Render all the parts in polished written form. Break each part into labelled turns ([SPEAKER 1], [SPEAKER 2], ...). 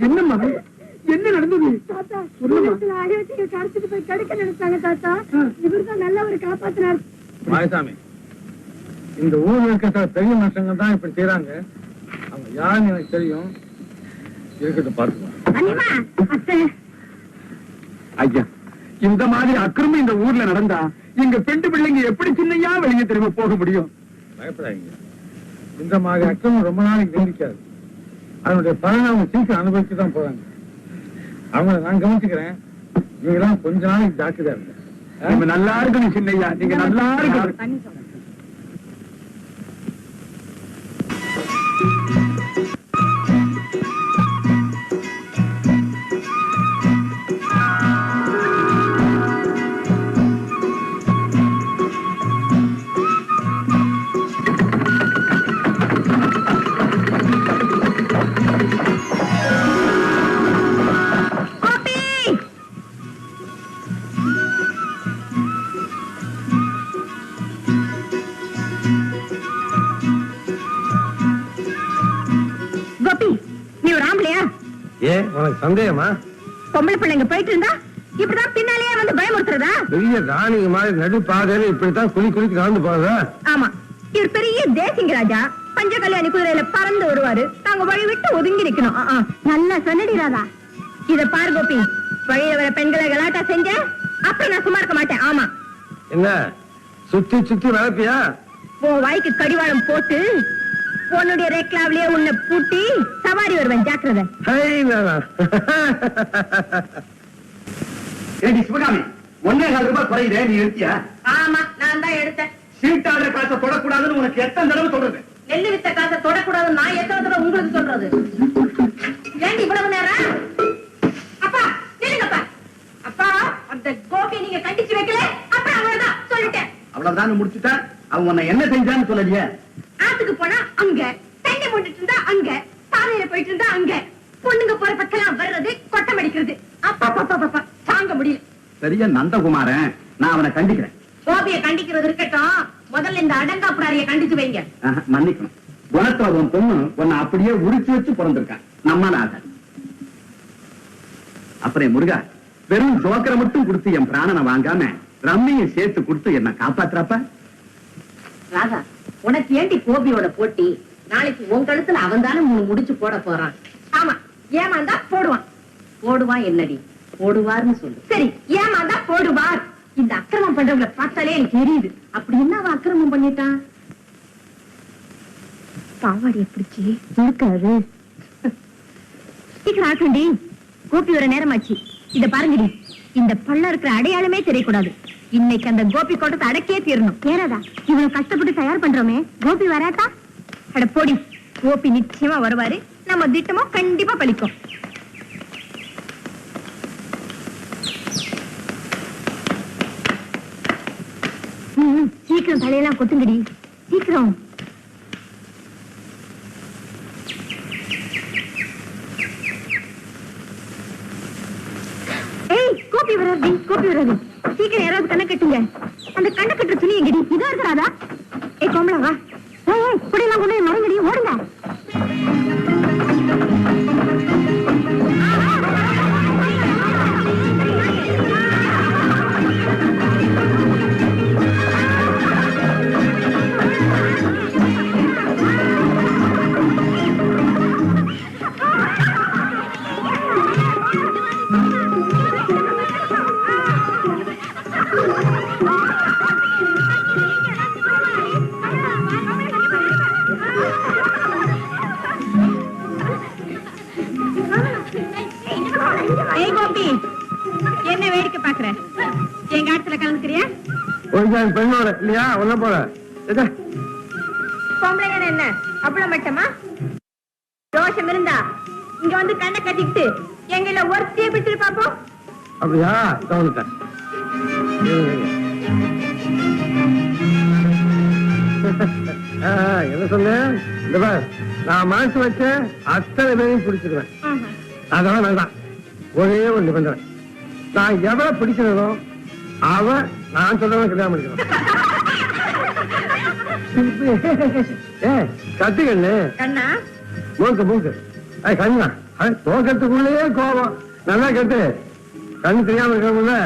[SPEAKER 1] என்னம்மா என்ன நடந்தது?
[SPEAKER 2] கடத்திட்டு போய் கிடைக்க நினைச்சாங்க தாத்தா. இவருதான் நல்லவரை காப்பாத்தினார்.
[SPEAKER 3] மாயசாமி, இந்த ஊர்ல இருக்கிற பெரிய மனுஷங்க தான் இப்படி செய்யறாங்க. அவங்க யாருன்னு எனக்கு தெரியும். இருக்கட்டும், பார்த்துக்கலாம்.
[SPEAKER 1] ஐயா, இந்த மாதிரி அக்கிரமம் இந்த ஊர்ல நடந்தா எங்க பெண்டு பிள்ளைங்க எப்படி சின்னையா வெளியே திரும்ப போக முடியும்?
[SPEAKER 3] பயப்படாதீங்க. இந்த மாதிரி அக்கிரமம் ரொம்ப நாளைக்கு நீடிக்காது. அதனுடைய பலனை அவங்க சீக்கிரம் அனுபவிச்சு தான் போறாங்க. அவங்கள நான் கவனிச்சுக்கிறேன். நீங்க எல்லாம் கொஞ்ச நாளைக்கு ஜாக்கிரதையா இருங்க.
[SPEAKER 1] நல்லா இருக்கணும் சின்னையா, நீங்க நல்லா இருக்கணும்.
[SPEAKER 3] உனக்கு சந்தேகமா?
[SPEAKER 2] பொம்பளை பிள்ளைங்க போயிட்டு இருந்தா இப்படிதான் பின்னாலேயே வந்து பயமுறுத்துறதா?
[SPEAKER 3] பெரிய ராணிங்க மாதிரி நடு பாதையில இப்படித்தான் குளிக்கு நடந்து போறதா?
[SPEAKER 2] ஆமா, இவர் பெரிய தேசிங்க ராஜா. பஞ்ச கல்யாணி குதிரையில பறந்து வருவாரு. நாங்க வழி விட்டு ஒதுங்கி நிக்கணும். நல்லா சொன்னடி ராதா. இத பாரு கோபி, வழியில வர பெண்களை கலாட்டா செஞ்ச அப்ப நான் சும்மா இருக்க மாட்டேன். ஆமா,
[SPEAKER 3] என்ன சுத்தி சுத்தி வளர்ப்பியா?
[SPEAKER 2] உன் வாய்க்கு கடிவாளம் போட்டு உன்னுடைய ரேக்லாவிலேயே உன்னை பூட்டி சவாரி வருவேன். ஜாக்கிரதை.
[SPEAKER 1] சிவகாமி, 1.25 ரூபாய் குறையுதே, நீ எடுத்தியா?
[SPEAKER 2] ஆமா, நான் தான் எடுத்தேன்.
[SPEAKER 1] சீட்டாளர் காசை தொடக்கூடாதுன்னு உனக்கு எத்தனை தடவை சொல்றது?
[SPEAKER 2] நெல்லு வித்த காசை தொடக்கூடாதுன்னு நான் எத்தனை தடவை உங்களுக்கு சொல்றது? ஏண்டி இவ்வளவு நேரம்? அப்பா நில்லுங்கப்பா. அப்பா, அந்த கோபி நீங்க கண்டிச்சு வைக்கல. அப்புறம் அவ்வளவுதான் சொல்லிட்டேன்.
[SPEAKER 1] அவ்வளவுதான் முடிச்சுட்டா? அவன் உன்னை என்ன செஞ்சான்னு சொல்லலையே?
[SPEAKER 2] ஆத்துக்கு போனா அங்க, தண்ணி மூண்டுட்டு இருந்தா அங்க, பாதையில போயிட்டு இருந்தா அங்க, பொண்ணுங்க போற பக்கம் வர்றது, கொட்டம் அடிக்கிறது. அப்பா தாங்க முடியல.
[SPEAKER 1] சரியா நந்தகுமாரன், நான் அவனை கண்டிக்கிறேன்.
[SPEAKER 2] கோபிய கண்டிக்கிறது இருக்கட்டும், முதல்ல இந்த அடங்காப்புடாரிய கண்டிச்சு வைங்க.
[SPEAKER 1] மன்னிக்கணும், குணத்துல உன் பொண்ணு உன்னை அப்படியே உரிச்சு வச்சு பிறந்திருக்கான். நம்மால ஆக. அப்புறம் முருகா, வெறும் ஜோக்கரை மட்டும் கொடுத்து என் பிராணனை வாங்காம ரம்மியை சேர்த்து கொடுத்து என்ன காப்பாத்துறாப்ப.
[SPEAKER 2] ராதா, உனக்கு ஏண்டி கோபியோட போட்டி? நாளைக்கு உன் கழுத்துல அவன் தானே முடிச்சு போட போறான். ஆமா, ஏமாந்தா போடுவான். போடுவான் என்னடி? போடுவார்னு சொல்லு. சரி, ஏமாந்தா போடுவார். இந்த அக்கிரமம் பண்றவங்களை பார்த்தாலே எனக்கு தெரியுது. அப்படி என்ன அவன் அக்கிரமம் பண்ணிட்டான்? பாவாடிய பிடிச்சி இருக்காது. சீக்கிரம் ஆக்கண்டி, கோபி வர நேரமாச்சு. இத பாருங்கடி, இந்த பள்ள இருக்கிற அடையாளமே தெரியக்கூடாது. இன்னைக்கு அந்த கோபி கோட்டத்தை அடக்கே தீரணும். ஏறாதா, இவ்வளவு கஷ்டப்பட்டு தயார் பண்றோமே, கோபி வராட்டா? அட போடி, கோபி நிச்சயமா வருவாரு. நம்ம திட்டமோ கண்டிப்பா பலிக்கும். சீக்கிரம் தலையெல்லாம் கொத்துங்கடி, சீக்கிரம். ஏய், கோபி வராது, கோபி வராது. சீக்கிரம் யாராவது கண்ணை கட்டுங்க. அந்த கண்ணை கட்டுற துணி எங்கடி? இதோ இருக்கிறாதா? ஏய் கோமலா, வா. இப்படியெல்லாம் கொண்டு மறங்கடி, ஓடுங்க. என்ன வேடிக்கை பாக்குற? எங்க ஆட்டத்துல கலந்துக்கிறியா?
[SPEAKER 3] பெண்ணோட இல்லையா? ஒன்ன போல
[SPEAKER 2] பொம்பளைங்க என்ன அவ்வளவு மட்டமா? தோஷம் இருந்தா இங்க வந்து கண்ணை கட்டிக்கிட்டு எங்கள ஒருத்தையே பிடிச்சிட்டு பாப்போம்.
[SPEAKER 3] அப்படியா? கவனிட்டேன். என்ன சொன்னேன்? இந்த பார், நான் மனசு வச்ச அத்தனை பேரையும் பிடிச்சிருவேன். அதெல்லாம் வேண்டாம். ஒரே ஒரு நிபந்தனை, நான் எவரை பிடிக்கிறதோ அவ நான் சொல்றவன் கல்யாணம் பண்ணிக்கிறேன். கத்துக்கண்ணு
[SPEAKER 2] கண்ணா
[SPEAKER 3] மூக்கு மூக்கு கண்ணா தோக்கத்துக்குள்ளேயே கோபம் நல்லா கட்டு கண்ணு தெரியாம இருக்கணும்ல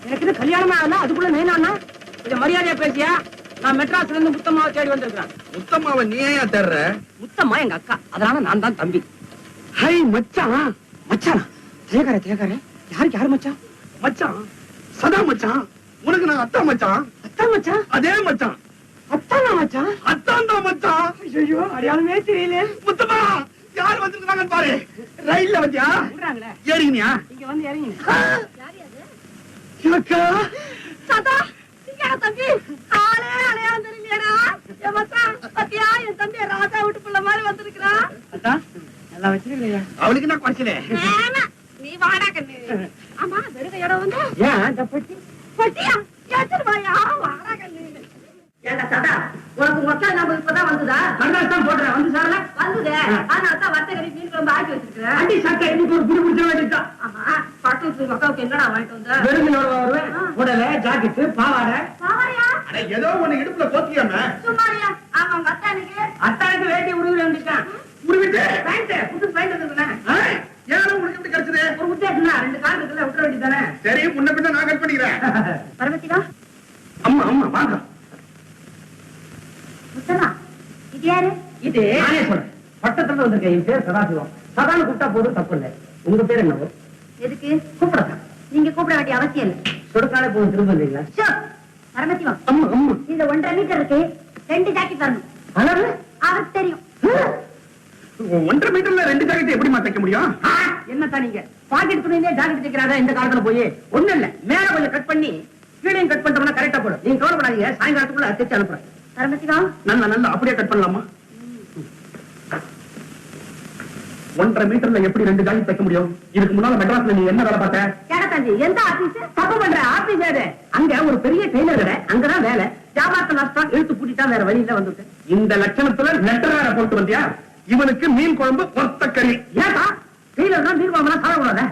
[SPEAKER 2] எனக்கு கல்யாணம் ஆகல அதுக்குள்ள நைனா கொஞ்சம் மரியாதையா பேசியா நான் மெட்ராஸ்ல இருந்து முத்தம்மாவை தேடி வந்திருக்கேன்
[SPEAKER 1] முத்தம்மாவை நீ ஏன் தேடுற
[SPEAKER 2] முத்தம்மா எங்க அக்கா அதனால நான் தான் தம்பி
[SPEAKER 1] ஹை மச்சான்
[SPEAKER 2] மச்சானா தேகர யாருக்கு யாரு மச்சான்
[SPEAKER 1] மச்சான் சதா மச்சான் உனக்கு நான் அத்தா மச்சான்
[SPEAKER 2] அத்தான் மச்சான்
[SPEAKER 1] அதே மச்சான்
[SPEAKER 2] அத்தானா மச்சான்
[SPEAKER 1] அத்தான் தான் மச்சான்
[SPEAKER 2] ஐயோ அடையாளமே தெரியல
[SPEAKER 1] முத்தம்மா யார் வந்திருக்காங்கன்னு பாரு ரயில்ல வந்தியா
[SPEAKER 2] விடுறாங்களே
[SPEAKER 1] ஏறினியா
[SPEAKER 2] இங்க வந்து இறங்கி
[SPEAKER 1] அக்கா
[SPEAKER 2] சதா நீங்க தம்பி ஆளே அடையாளம் தெரியலடா என் மச்சான் பத்தியா என் தம்பி ராஜா வீட்டுக்குள்ள மாதிரி வந்திருக்கான்
[SPEAKER 3] அத்தா நல்லா வச்சிருக்கீங்க
[SPEAKER 1] அவளுக்கு என்ன குறைச்சல
[SPEAKER 2] நீ வாடா கண்ணு ஆமா வெறுக இடம் வந்து
[SPEAKER 3] ஏன் இந்த பட்டி
[SPEAKER 2] பட்டியா ஏத்துருவாயா வாடா கண்ணு ஏண்டா சதா உனக்கு மொத்தம் நம்ம இப்பதான் வந்துதா
[SPEAKER 3] கண்ணாத்தான் போடுறேன் வந்து சாரல
[SPEAKER 2] வந்துதே அதனால தான் வத்தகரி மீன் குழம்பு ஆக்கி வச்சிருக்கேன்
[SPEAKER 3] அண்டி சட்டை இன்னைக்கு ஒரு புடி பிடிச்ச வேண்டியதுதான்
[SPEAKER 2] ஆமா பட்டு அக்காவுக்கு என்னடா வாங்கிட்டு வந்த
[SPEAKER 3] வெறுமையோட வருவேன் புடவை ஜாக்கெட்டு பாவாடை
[SPEAKER 2] பாவாயா
[SPEAKER 1] அட ஏதோ ஒண்ணு இடுப்புல போத்தியாம
[SPEAKER 2] சும்மாரியா ஆமா உங்க அத்தானுக்கு
[SPEAKER 3] அத்தானுக்கு வேட்டி உருவி வந்துட்டான்
[SPEAKER 1] உருவிட்டு
[SPEAKER 2] பேண்ட் புது பேண்ட் இருக்குதுண்ணே
[SPEAKER 1] ஏன் உனக்கு எப்படி கிடைச்சது
[SPEAKER 2] ஒரு உத்தேசம்னா 2 கால் இருக்குல்ல விட்டுற வேண்டியதானே
[SPEAKER 1] சரி முன்ன பின்ன நான் கட் பண்ணிக்கிறேன்
[SPEAKER 2] பரமத்திகா
[SPEAKER 1] அம்மா அம்மா வாங்க
[SPEAKER 2] முத்தமா இது யாரு
[SPEAKER 3] இது நானே சொல்றேன் பட்டத்துல வந்திருக்கேன் என் பேர் சதாசிவம் சதான்னு கூப்பிட்டா போதும் தப்பு இல்லை உங்க பேர் என்னவோ
[SPEAKER 2] எதுக்கு
[SPEAKER 3] கூப்பிடத்தான்
[SPEAKER 2] நீங்க கூப்பிட வேண்டிய அவசியம் இல்லை
[SPEAKER 3] சொடுக்காலே போதும் திரும்ப இல்லைங்களா
[SPEAKER 2] ஷோ பரமத்திவா
[SPEAKER 3] அம்மா அம்மா
[SPEAKER 2] இந்த 1.5 மீட்டர் இருக்கு 2 ஜாக்கெட் வரணும்
[SPEAKER 3] அளவு
[SPEAKER 2] அவருக்கு தெரியும்
[SPEAKER 1] 1.5 மீட்டர்ல 2 ஜாக்கெட் எப்படி தைக்க முடியும்
[SPEAKER 3] என்னத்தான் நீங்க பாக்கெட் துணியிலே ஜாக்கெட் தைக்கிறாங்க இந்த காலத்துல போய் ஒண்ணு இல்ல மேல கொஞ்சம் கட் பண்ணி கீழே கட் பண்ணிட்டோம்னா கரெக்டா போடும் நீங்க கவலைப்படாதீங்க சாயங்காலத்துக்குள்ள தைச்சு அனுப்புறேன்
[SPEAKER 2] பரமத்திகா
[SPEAKER 1] நல்ல நல்ல அப்படியே கட் பண்ணலாமா 1.5 மீட்டர்ல எப்படி 2 ஜாக்கெட் தைக்க முடியும் இதுக்கு முன்னால மெட்ராஸ்ல நீ என்ன வேலை பார்த்த
[SPEAKER 2] கேடத்தாஞ்சி எந்த ஆபீஸ்
[SPEAKER 3] தப்பு பண்ற ஆபீஸ் அது அங்க ஒரு பெரிய டெய்லர் கடை அங்கதான் வேலை வியாபாரத்தை நஷ்டம் இழுத்து கூட்டிட்டா வேற வழியில வந்துட்டு
[SPEAKER 1] இந்த லட்சணத்துல லெட்டர் வேற போட்டு வந்தியா இவனுக்கு மீன் குழம்பு கொத்தக்கறி
[SPEAKER 3] ஏதா டெய்லர் தான் மீன் குழம்புலாம் சாப்பிடக்கூடாது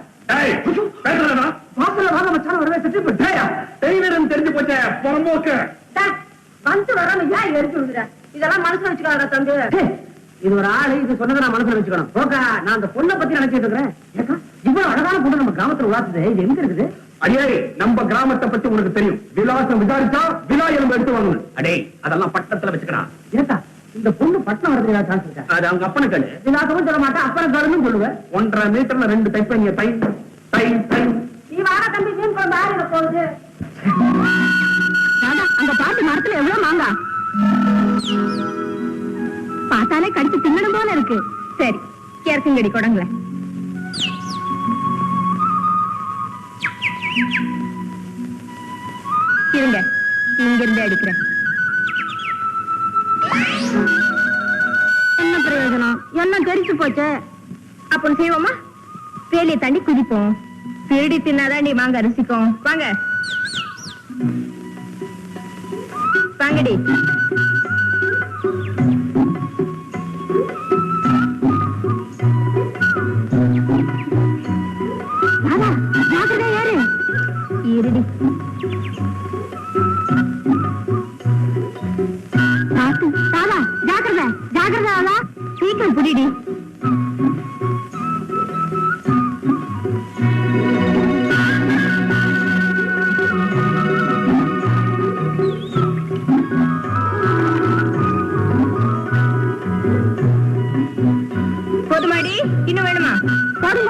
[SPEAKER 1] பேசுறா
[SPEAKER 3] வாசல்ல வாங்க மச்சான் வரவே செட்டு போட்டேன்
[SPEAKER 1] டெய்லர் தெரிஞ்சு போச்ச புறம்போக்கு
[SPEAKER 2] வந்து வராம ஏன் எடுத்து விடுற இதெல்லாம் மனசுல வச்சுக்காத தம்பி
[SPEAKER 3] இது ஒரு ஆளு இது சொன்னதை நான் மனசுல வச்சுக்கணும் போக்கா நான் அந்த பொண்ணை பத்தி நினைச்சிட்டு இருக்கிறேன் ஏக்கா இவ்வளவு அழகான பொண்ணு நம்ம கிராமத்துல உலாத்துது இது எங்க இருக்குது
[SPEAKER 1] அடே நம்ம கிராமத்தை பத்தி உனக்கு தெரியும் விலாசம் விசாரிச்சா விலா எலும்பு எடுத்து வாங்கணும் அடே அதெல்லாம் பட்டத்துல வச்சுக்கிறான்
[SPEAKER 3] ஏக்கா இந்த பொண்ணு பட்டம் வரதுக்கு சான்ஸ் இருக்கா
[SPEAKER 1] அது அவங்க அப்பனுக்கு
[SPEAKER 3] விலாசமும் சொல்ல மாட்டேன் அப்பறம் காலமும் சொல்லுவேன்
[SPEAKER 1] 1.5 மீட்டர்ல 2 டைப் பண்ணி தை தை தை
[SPEAKER 2] நீ வாடா தம்பி மீன் குழம்பு ஆறிட போகுது
[SPEAKER 4] அந்த பாட்டு மரத்துல எவ்வளவு மாங்கா பார்த்தாலே கடிச்சு திங்கணும் போல இருக்கு சரி கேர்க்குங்கடி கொடங்கள இருங்க இங்க இருந்து அடிக்கிறேன் என்ன பிரயோஜனம் எல்லாம் தெரிச்சு போச்சு அப்ப செய்வோமா வேலியை தாண்டி குதிப்போம் திருடி தின்னாதான் மாங்க ருசிக்கும் வாங்க வாங்கடி யாரு இருடி ஜாக்கிரதா ஜாக்கிரதா சீக்கிரம் புடிடி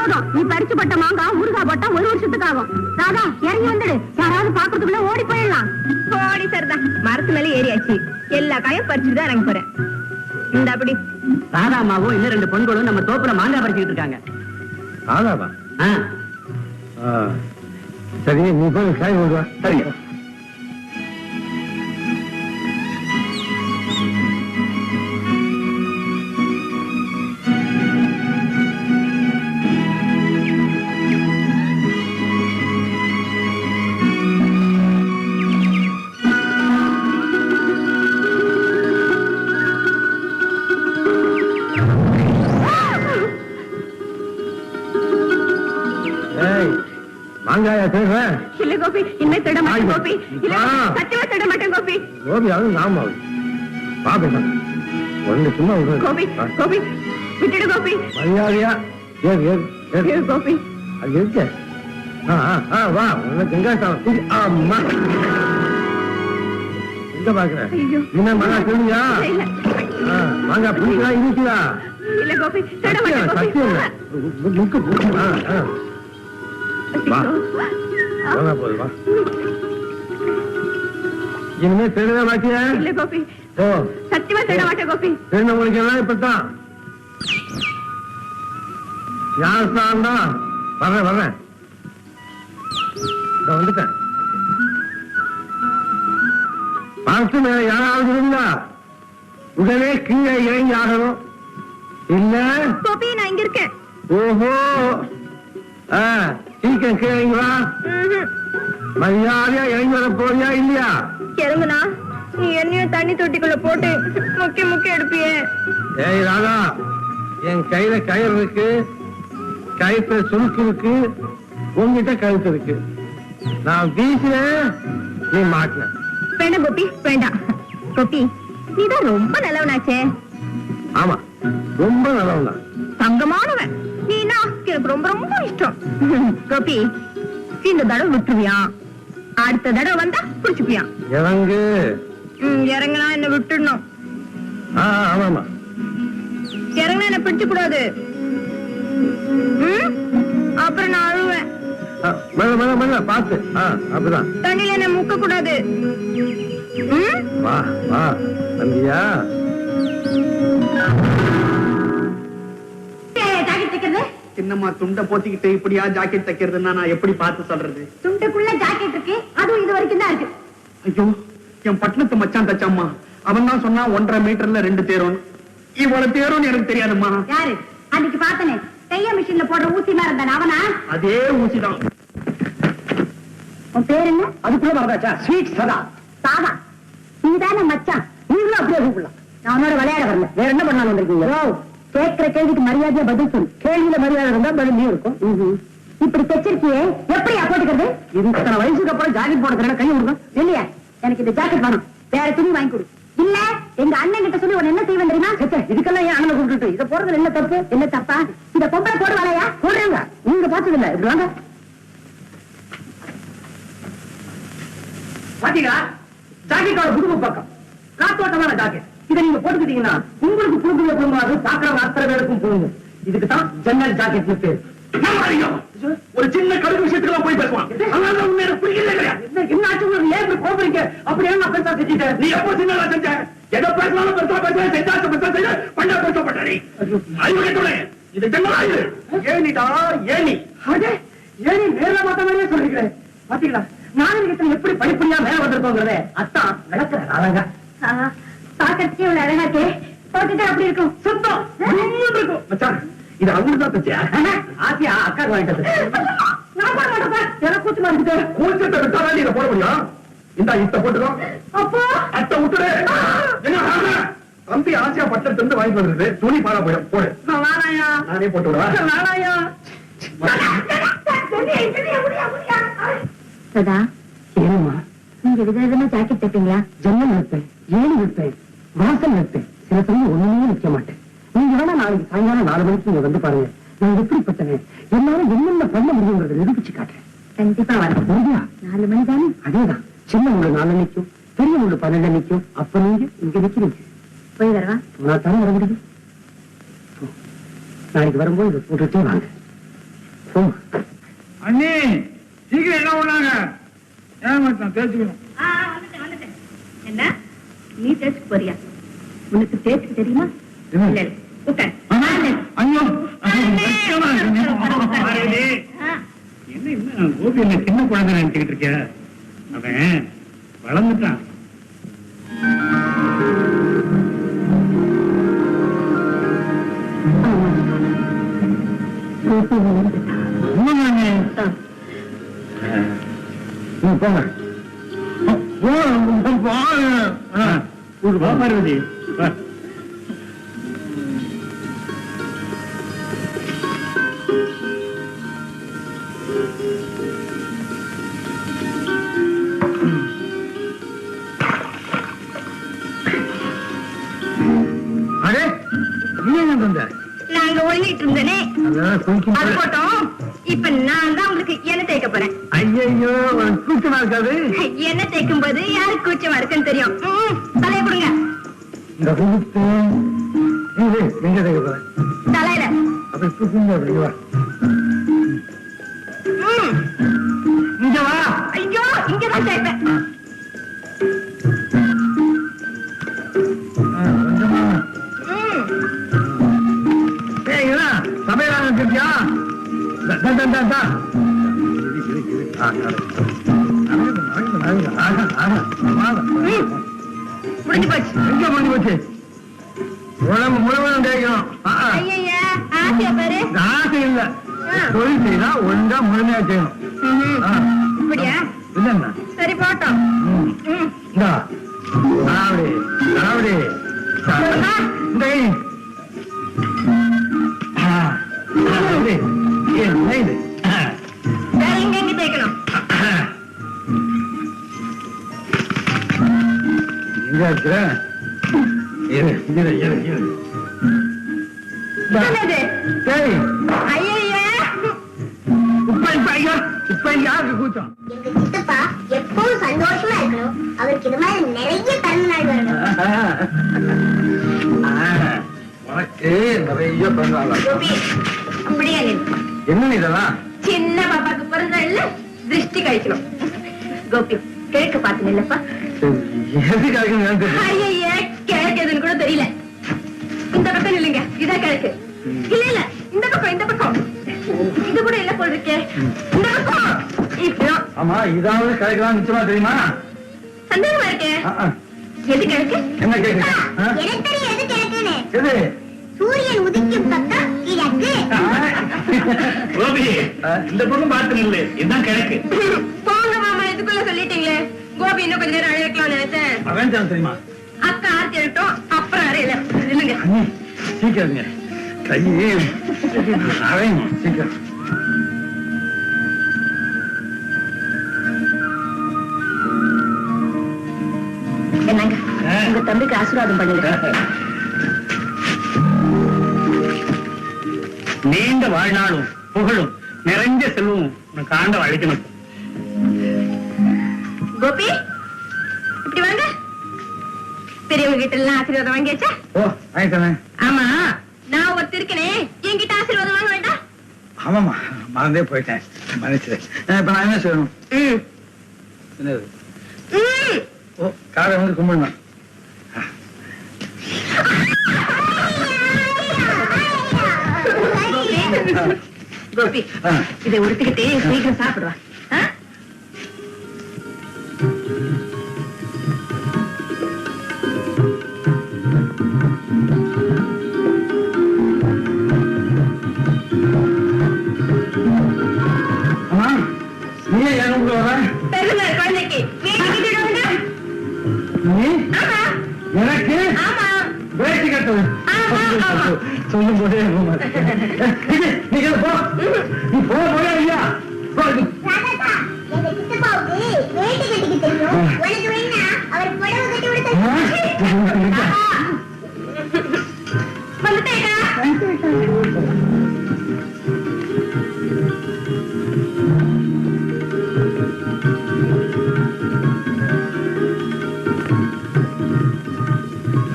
[SPEAKER 4] போதும் நீ பறிச்சு பட்ட மாங்காய் ஊறுகாய் போட்டா 1 வருஷத்துக்கு ஆகும். ராதா இறங்கி வந்துடு, யாராவது பாக்குறதுக்குள்ள ஓடி போயிடலாம். ஓடி சரிதான், மரத்து மேல ஏறியாச்சு. எல்லா காயும் பறிச்சுட்டு தான் இறங்க போறேன். இந்த அப்படி
[SPEAKER 2] ராதா அம்மாவும் இன்னும் 2 பொண்களும் நம்ம தோப்புல மாங்காய் பறிச்சுட்டு இருக்காங்க.
[SPEAKER 3] ராதாவா? சரி, நீ போய் காய் கொண்டு வா.
[SPEAKER 1] சரிங்க.
[SPEAKER 3] மாங்காயா தேடுறேன்?
[SPEAKER 4] இல்ல கோபி, இனிமே தேட மாட்டேன் கோபி. இல்ல சத்தியமா தேட மாட்டேன் கோபி.
[SPEAKER 3] கோபி அது நாம பாப்பா ஒண்ணு சும்மா
[SPEAKER 4] கோபி கோபி விட்டுடு கோபி.
[SPEAKER 3] மரியாதையா
[SPEAKER 4] கோபி
[SPEAKER 3] அது இருக்கு. வா உன்னை கங்காசாமி. அம்மா எங்க பாக்குற? என்ன மகா சொல்லியா? மாங்கா புடிச்சா இருக்குதா?
[SPEAKER 4] இல்ல கோபி தேட மாட்டேன் கோபி.
[SPEAKER 3] சத்தியம் முக்கு வா போது வா. இனிமே தேட மாட்டியா?
[SPEAKER 4] இல்ல கோபி,
[SPEAKER 3] ஓ
[SPEAKER 4] சத்தியமா தேட மாட்டேன் கோபி.
[SPEAKER 3] தேட முடிக்கலாம். இப்பதான் யார் தான் வர்றேன் வந்துட்டேன். பார்த்து மேல யாராவது இருந்தா உடனே கீழே இறங்கி ஆகணும். இல்ல
[SPEAKER 4] கோபி நான் இங்க இருக்கேன்.
[SPEAKER 3] ஓஹோ சீக்கிரம் கீழே வா. மரியாதையா இறங்கி வர போறியா இல்லையா?
[SPEAKER 4] இறங்குனா நீ என்னையும் தண்ணி தொட்டிக்குள்ள போட்டு முக்கி முக்கி எடுப்பியே.
[SPEAKER 3] ஏய் ராதா, என் கையில கயிறு இருக்கு, கயிற்று சுருக்கு இருக்கு, உங்ககிட்ட கழுத்து இருக்கு. நான் வீசுறேன், நீ மாட்டின.
[SPEAKER 4] வேண்டாம் கோபி வேண்டாம். கோபி நீதான் ரொம்ப நல்லவனாச்சே.
[SPEAKER 3] ஆமா ரொம்ப நல்லவன் தான்.
[SPEAKER 4] தங்கமானவன் நீனா, எனக்கு ரொம்ப ரொம்ப இஷ்டம். கோபி இந்த தடவை விட்டுருவியா? அடுத்த தடவை வந்தா புடிச்சுப்பியா?
[SPEAKER 3] இறங்கு.
[SPEAKER 4] இறங்கினா என்ன விட்டுடணும்.
[SPEAKER 3] ஆமாமா
[SPEAKER 4] இறங்கினா என்ன பிடிச்சு கூடாது. அப்புறம் நான் அழுவேன்.
[SPEAKER 3] பாத்து அப்படிதான்.
[SPEAKER 4] தண்ணியில என்ன முக்க கூடாது.
[SPEAKER 3] வா வா தம்பியா.
[SPEAKER 1] சின்னம்மா துண்டை போத்திக்கிட்டு இப்படியா ஜாக்கெட் தைக்கிறதுன்னா நான் எப்படி பார்த்து சொல்றது?
[SPEAKER 4] துண்டுக்குள்ள ஜாக்கெட் இருக்கு, அதுவும் இது வரைக்கும் தான் இருக்கு.
[SPEAKER 1] ஐயோ, என் பட்டணத்து மச்சான் தச்சாம்மா. அவன் தான் சொன்னா 1.5 மீட்டர்ல 2 தேரும். இவ்வளவு தேரும்னு எனக்கு தெரியாதும்மா.
[SPEAKER 4] யாரு அன்னைக்கு பார்த்தனே தைய மிஷின்ல போடுற ஊசி மாதிரி இருந்தான் அவனா?
[SPEAKER 1] அதே ஊசிதான்.
[SPEAKER 4] உன் பேர் என்ன?
[SPEAKER 1] அதுக்குள்ள வரதாச்சா? ஸ்வீட் சதா.
[SPEAKER 4] சாதா நீதானே மச்சான்?
[SPEAKER 1] நீங்களும் அப்படியே கூப்பிடலாம்.
[SPEAKER 4] நான் உன்னோட விளையாட வரல.
[SPEAKER 1] வேற என்ன பண்ணலாம் வந்திருக்கீங்க?
[SPEAKER 4] கேட்கிற கேள்விக்கு மரியாதையா பதில் சொல்லு.
[SPEAKER 1] கேள்வியில மரியாதை இருந்தா பதில் இருக்கும்.
[SPEAKER 4] இப்படி தைச்சிருக்கியே, எப்படி போட்டுக்கிறது?
[SPEAKER 1] இத்தனை வயசுக்கு அப்புறம் ஜாக்கெட் போட தெரியல, கை விடுங்க.
[SPEAKER 4] இல்லையா, எனக்கு இந்த ஜாக்கெட் வேணும். வேற துணி வாங்கி கொடு. இல்ல எங்க அண்ணன் கிட்ட சொல்லி உன்னை என்ன செய்வேன் தெரியுமா?
[SPEAKER 1] இதுக்கெல்லாம் ஏன் அண்ணனை கூப்பிட்டு இதை போறதுல என்ன தப்பு?
[SPEAKER 4] என்ன தப்பா? இத பொம்பளை போடுவாளையா?
[SPEAKER 1] போடுறாங்க. நீங்க பார்த்தது இல்ல. இப்படி வாங்க. பாத்தீங்களா, ஜாக்கெட்டோட குடும்ப பக்கம் காத்தோட்டமான ஜாக்கெட். இதை நீங்க போட்டுக்கிட்டீங்கன்னா உங்களுக்கு புழுங்குல புழுங்காது, பாக்குறவங்க அத்தனை பேருக்கும் புழுங்கும். இதுக்கு தான் ஜன்னல் ஜாக்கெட்னு பேரு. ஒரு சின்ன கடுகு விஷயத்துக்கு போய் பேசுவான். என்ன ஆச்சு உங்களுக்கு? ஏன் இப்படி கோபுறீங்க? அப்படியே நான் பெருசா செஞ்சுட்டேன். நீ எப்போ சின்னதா செஞ்ச? எதை பேசினாலும் பெருசா பேசுவேன், செஞ்சாச்சு பெருசா செய்ய பண்ண பெருசா பண்ணி அறிவுரை. இது ஜன்னலா? இது ஏனிடா ஏனி. அதே ஏனி நேரில் பார்த்த மாதிரியே சொல்லிக்கிறேன். பாத்தீங்களா நாகரிகத்துல எப்படி படிப்படியா மேல வந்திருக்கோங்கிறத அத்தான் நடக்கிற அழகா.
[SPEAKER 4] பாக்கிறதுக்கே இவ்வளவு அழகா இருக்கே, போட்டுட்டு அப்படி இருக்கும்.
[SPEAKER 1] சுத்தம் இருக்கும். மச்சான் இது அவங்களுக்கு தான் தச்சியா? ஆசியா அக்காக்கு வாங்கிட்டது.
[SPEAKER 4] நான் போட மாட்டேன், எனக்கு கூச்சமா இருக்குது.
[SPEAKER 1] கூச்சத்தை விட்டா தான் இதை போட முடியும். இந்த இத்த போட்டுக்கோ.
[SPEAKER 4] அப்போ
[SPEAKER 1] அத்தை விட்டுடு. என்ன தம்பி ஆசியா பட்டத்துல இருந்து வாங்கி வந்துருது. துணி பாழா போயிடும். போடு.
[SPEAKER 4] வாராயா,
[SPEAKER 1] நானே போட்டு விடுவேன்.
[SPEAKER 4] வாராயா. சதா
[SPEAKER 1] ஏனுமா
[SPEAKER 4] நீங்க விதவிதமா ஜாக்கெட் தைப்பீங்களா?
[SPEAKER 1] ஜன்னல் வைப்பேன், ஏணி வைப்பேன், வாசல் வைப்பேன். சில சமயம் ஒண்ணுமே வைக்க மாட்டேன். நீங்க வேணா நாளைக்கு சாயங்காலம் 4 மணிக்கு நீங்க வந்து பாருங்க. நான் எப்படிப்பட்டவன், என்னால என்னென்ன பண்ண முடியுங்கிறத நிரூபிச்சு காட்டுறேன்.
[SPEAKER 4] கண்டிப்பா வரேன்.
[SPEAKER 1] முடியா?
[SPEAKER 4] 4 மணி தானே?
[SPEAKER 1] அதேதான். சின்ன முள்ளு 4 நிக்கும், பெரிய முள்ளு 12 நிக்கும். அப்ப நீங்க இங்க நிக்கிறீங்க.
[SPEAKER 4] போய் வரவா?
[SPEAKER 1] நான் தானே வர முடியும். நாளைக்கு வரும்போது இதை போட்டுட்டே வாங்க.
[SPEAKER 3] அண்ணி சீக்கிரம் என்ன பண்ணாங்க ஏமாத்தான் தேய்ச்சிக்கணும்.
[SPEAKER 2] வந்துட்டேன். என்ன நீ தேய்ச்சி போறியா? உனக்கு தேய்ச்சி தெரியுமா?
[SPEAKER 3] என்ன?
[SPEAKER 2] இல்ல, உட்கார்.
[SPEAKER 3] ஐயோ என்ன இன்னும் கோபி என்ன சின்ன குழந்தை நினைச்சுக்கிட்டு இருக்க? அவன் வளர்ந்துட்டான். பார்வதி அடே நீ என்ன பண்ற?
[SPEAKER 4] நாங்க ஒழுங்கிட்டு இருந்தேனே அது போட்டோம். இப்ப நான் தான் உங்களுக்கு என்ன தேய்க்க போறேன்.
[SPEAKER 3] ஐயோ கூச்சமா இருக்காது.
[SPEAKER 4] என்ன தேய்க்கும் போது யாருக்கு கூச்சமா இருக்குன்னு தெரியும். தலையை கொடுங்க.
[SPEAKER 3] இந்த குடுத்து எங்க தேய்க்க போறேன்?
[SPEAKER 4] தலையில.
[SPEAKER 3] அப்ப தூக்குங்க. இங்க வா.
[SPEAKER 4] ஐயோ இங்கதான் தேய்ப்பேன்.
[SPEAKER 3] கொஞ்சமா சமையலாக இருக்கியா?
[SPEAKER 4] முடிஞ்சு போச்சு.
[SPEAKER 3] எங்க முடிஞ்சு போச்சு? உடம்பு முழுவதும் தேய்க்கணும்.
[SPEAKER 4] ஐயா ஆசையா பாரு.
[SPEAKER 3] ஆசை இல்ல, தொழில் செய்யறா ஒழுங்கா முழுமையா செய்யணும்.
[SPEAKER 4] இப்படியா?
[SPEAKER 3] இல்லன்னா
[SPEAKER 4] சரி போட்டோம்.
[SPEAKER 3] இந்தா அப்படி அப்படி இந்த
[SPEAKER 4] வேற எங்க எங்க தேய்க்கணும்?
[SPEAKER 3] எங்க இருக்கிற? சரி
[SPEAKER 4] ஐயா
[SPEAKER 3] இப்ப யாருக்கு கூச்சம்?
[SPEAKER 5] எங்க சித்தப்பா எப்பவும் சந்தோஷமா இருக்கணும். அவருக்கு இது மாதிரி நிறைய பிறந்தநாள் வரணும்.
[SPEAKER 3] உனக்கு நிறைய பிறந்தாள்.
[SPEAKER 4] கோபி அப்படியே
[SPEAKER 3] என்ன இதெல்லாம்?
[SPEAKER 4] சின்ன பாப்பாக்கு பிறந்தாள்ல திருஷ்டி கழிக்கணும். கோபி கிழக்கு பார்த்து இல்லப்பா.
[SPEAKER 3] எதுக்காக?
[SPEAKER 4] ஐயா கிழக்கு எதுன்னு கூட தெரியல. இந்த பக்கம் இல்லைங்க, இதான் கிழக்கு. இல்ல இல்ல இந்த பக்கம் இந்த பக்கம். இது கூட இல்ல போல் இருக்கே. இந்த பக்கம் இப்போ.
[SPEAKER 3] ஆமா இதாவது கிடைக்கலாம் நிச்சயமா தெரியுமா?
[SPEAKER 4] சந்தேகமா இருக்கே. எது கிழக்கு?
[SPEAKER 3] என்ன கேக்குற?
[SPEAKER 5] எனக்கு தெரியும் எது கிழக்குன்னு.
[SPEAKER 3] எது?
[SPEAKER 5] சூரியன் உதிக்கும் பக்கம் கிழக்கு.
[SPEAKER 3] கோபி இந்த பக்கம் பார்த்து இல்லை, இதுதான் கிழக்கு.
[SPEAKER 4] போங்க மாமா, இதுக்குள்ள சொல்லிட்டீங்களே. கோபி இன்னும் கொஞ்ச நேரம் அழைக்கலாம் நினைச்சேன்.
[SPEAKER 3] அவன் தெரியுமா?
[SPEAKER 4] அக்கா ஆர்த்தி எழுட்டும் அப்புறம் அறையில இல்லைங்க.
[SPEAKER 3] சீக்கிரம் கையே அழையணும் சீக்கிரம்.
[SPEAKER 4] என்னங்க உங்க தம்பிக்கு ஆசீர்வாதம் பண்ணுங்க.
[SPEAKER 3] நீண்ட வாழ்நாளும் புகழும் நிறைஞ்ச செல்வம் உனக்கு ஆண்டவன் அழைக்கணும்.
[SPEAKER 4] கோபி இப்படி வாங்க. பெரியவங்க கிட்ட எல்லாம் ஆசீர்வாதம் வாங்கியாச்சா?
[SPEAKER 3] ஓ ஆயிட்டானே.
[SPEAKER 4] ஆமா நான் ஒருத்தர் இருக்கனே, என்கிட்ட ஆசீர்வாதம் வாங்க வேண்டாம்?
[SPEAKER 3] ஆமாமா மறந்தே போயிட்டேன், மன்னிச்சிரு. இப்ப நான் என்ன செய்யணும்? என்னது? ஓ காரை வந்து கும்பிடணும்.
[SPEAKER 4] கோபி இதை உடுத்திக்கிட்டே சீக்கிரம் சாப்பிடுவா.
[SPEAKER 3] நீ என் உள்ள வர?
[SPEAKER 4] பெருநாள் குழந்தைக்கு வேட்டி கட்டிடுவாங்க.
[SPEAKER 3] நீ எனக்கு வேட்டி கட்டுவது சொல்லும் போதே நீ போ, நீ போ ஐயா.
[SPEAKER 5] ராதாக்கா, எங்க சித்தப்பாவுக்கு வேட்டி கட்டிக்க தெரியும். உனக்கு வேணா அவர் புடவை கட்டி கொடுத்த.
[SPEAKER 4] வந்துட்டேக்கா.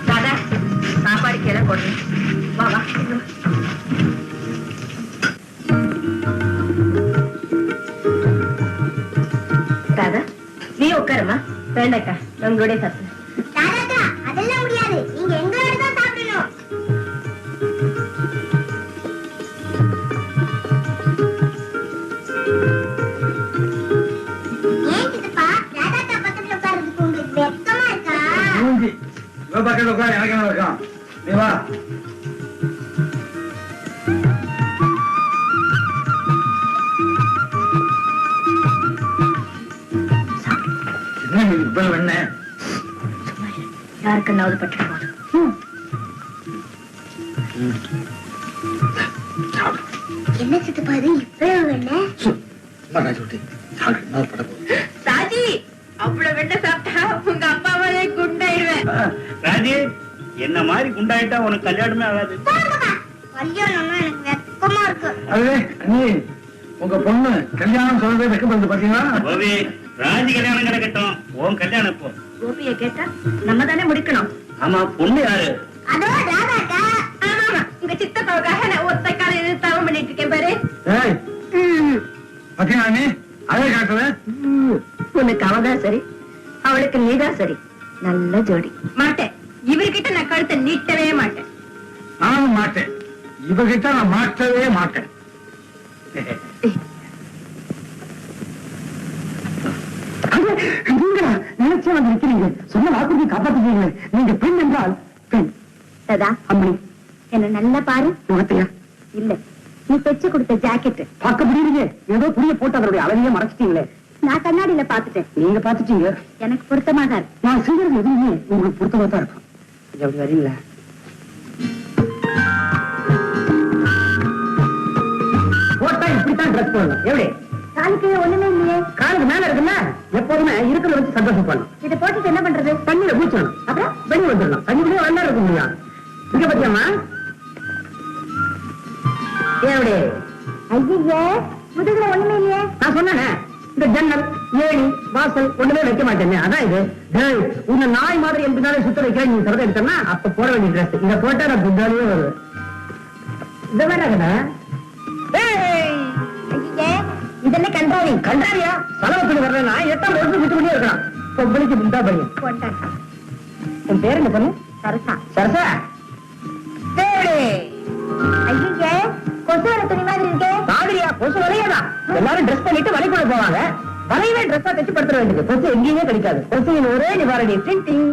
[SPEAKER 4] தாதா சாப்பாடு கீழே போடுறேன். வா வா.
[SPEAKER 2] வேண்டாக்கா உங்களுடைய சாப்பிடு.
[SPEAKER 5] ராதாக்கா அதெல்லாம் முடியாது, நீங்க எங்களோட தான் சாப்பிடணும். ஏன் சித்தப்பா ராதாக்கா பக்கத்துல உட்கார்றதுக்கு உங்களுக்கு வெக்கமா இருக்கா?
[SPEAKER 3] மூஞ்சி இவ பக்கத்துல உட்கார், எனக்கு என்ன இருக்கும்? நீ வா. என்ன இப்ப என்ன
[SPEAKER 2] யாருக்குன்னாவது பட்டு போதும்.
[SPEAKER 5] என்ன சித்தப்பா இது இவ்வளவு வெண்ணெய்?
[SPEAKER 2] ராஜி அவ்வளவு வெண்ணெய் சாப்பிட்டா உங்க அப்பாவே குண்டாயிடுவேன்.
[SPEAKER 1] ராஜி என்ன மாதிரி குண்டாயிட்டா உனக்கு கல்யாணமே ஆகாது.
[SPEAKER 5] போங்கப்பா, கல்யாணம்னா எனக்கு வெக்கமா இருக்கு.
[SPEAKER 3] அதே நீ உங்க பொண்ணு கல்யாணம் சொல்றதே வெக்கப்படுது பாத்தீங்களா?
[SPEAKER 1] கோபி, ராஜி கல்யாணம் கிடக்கட்டும், உன் கல்யாணம் இப்போ.
[SPEAKER 2] கோபியை கேட்டா நம்ம தானே முடிக்கணும்.
[SPEAKER 1] ஆமா, பொண்ணு யாரு?
[SPEAKER 5] அதோ ராதாக்கா.
[SPEAKER 2] ஆமா, உங்க சித்தப்பாவுக்காக நான் ஒத்த காலம் எது தவம் பண்ணிட்டு இருக்கேன் பாரு.
[SPEAKER 3] ஏய் பாத்தீங்களா நீ அதே காட்டுற?
[SPEAKER 2] உனக்கு அவதான் சரி, அவளுக்கு நீதான் சரி. நல்ல ஜோடி. மாட்டேன், இவர்கிட்ட நான் கழுத்தை நீட்டவே மாட்டேன்.
[SPEAKER 3] நானும் மாட்டேன், இவகிட்ட நான் மாற்றவே மாட்டேன்.
[SPEAKER 1] நீங்க நினைச்சே வந்து நிக்கிறீங்க, சொன்ன வாக்குறுதி காப்பாத்துறீங்க. நீங்க பெண் என்றால் பெண்.
[SPEAKER 2] சதா
[SPEAKER 1] அம்மணி
[SPEAKER 2] என்ன நல்லா பாரு.
[SPEAKER 1] முகத்தையா
[SPEAKER 2] இல்ல, நீ தைச்சு கொடுத்த ஜாக்கெட்
[SPEAKER 1] பார்க்க முடியலையே, ஏதோ புரிய போட்டு அதனுடைய அளவையே மறைச்சிட்டீங்களே.
[SPEAKER 2] நான் கண்ணாடியில பாத்துட்டேன்.
[SPEAKER 1] நீங்க பாத்துட்டீங்க,
[SPEAKER 2] எனக்கு பொருத்தமாக இருக்கு.
[SPEAKER 1] நான் செய்யறது எதுவுமே உங்களுக்கு பொருத்தமா தான் இருக்கும். கொஞ்சம் அப்படி வரீங்களா? போட்டா இப்படித்தான் ட்ரெஸ் போடணும். எப்படி
[SPEAKER 2] காலுக்கு ஒண்ணுமே இல்லையே.
[SPEAKER 1] காலுக்கு மேல இருக்குல்ல, எப்போதுமே இருக்கிறத வச்சு சந்தோஷம் பண்ணணும்.
[SPEAKER 2] இதை போட்டுட்டு என்ன பண்றது?
[SPEAKER 1] தண்ணியில குளிச்சிடணும், அப்புறம் வெளியே வந்துடணும். தண்ணிக்குள்ளே வந்தா இருக்க முடியும். இங்க பத்தியம்மா எப்படி?
[SPEAKER 2] ஐயே, முதுகுல ஒண்ணுமே இல்லையே.
[SPEAKER 1] நான் சொன்னேனே, இந்த ஜன்னல் ஏணி வாசல் ஒண்ணுமே வைக்க மாட்டேன்னு. அதான் இது. டேய், உன்னை நாய் மாதிரி என்பதாலே சுத்த வைக்கிறேன். நீ திறந்து எடுத்தா அப்ப போட வேண்டிய ட்ரெஸ் இங்க போட்டா நான் புத்தாலே வருது. இந்த வேண்டாம்
[SPEAKER 2] ஐயே, இதெல்லாம் கண்டாவி.
[SPEAKER 1] கண்டாரியா சலவத்துக்கு வரலன்னா 8ஆம் வருஷம் விட்டு பண்ணி இருக்கலாம். பொம்பளைக்கு முந்தா பையன்.
[SPEAKER 2] போட்டாக்கா.
[SPEAKER 1] உன் பேர் என்ன பண்ணு?
[SPEAKER 2] சரசா.
[SPEAKER 1] சரசா.
[SPEAKER 2] ஐயே, கொசு வர துணி மாதிரி இருக்கே.
[SPEAKER 1] மாதிரியா கொசு வலையதா? எல்லாரும் ட்ரெஸ் பண்ணிட்டு வலைக்குள்ள போவாங்க. வலையவே ட்ரெஸ்ஸா தைச்சு படுத்துற வேண்டியது. கொசு எங்கேயுமே கிடைக்காது. கொசுவின் ஒரே நிவாரணி பிரிண்டிங்.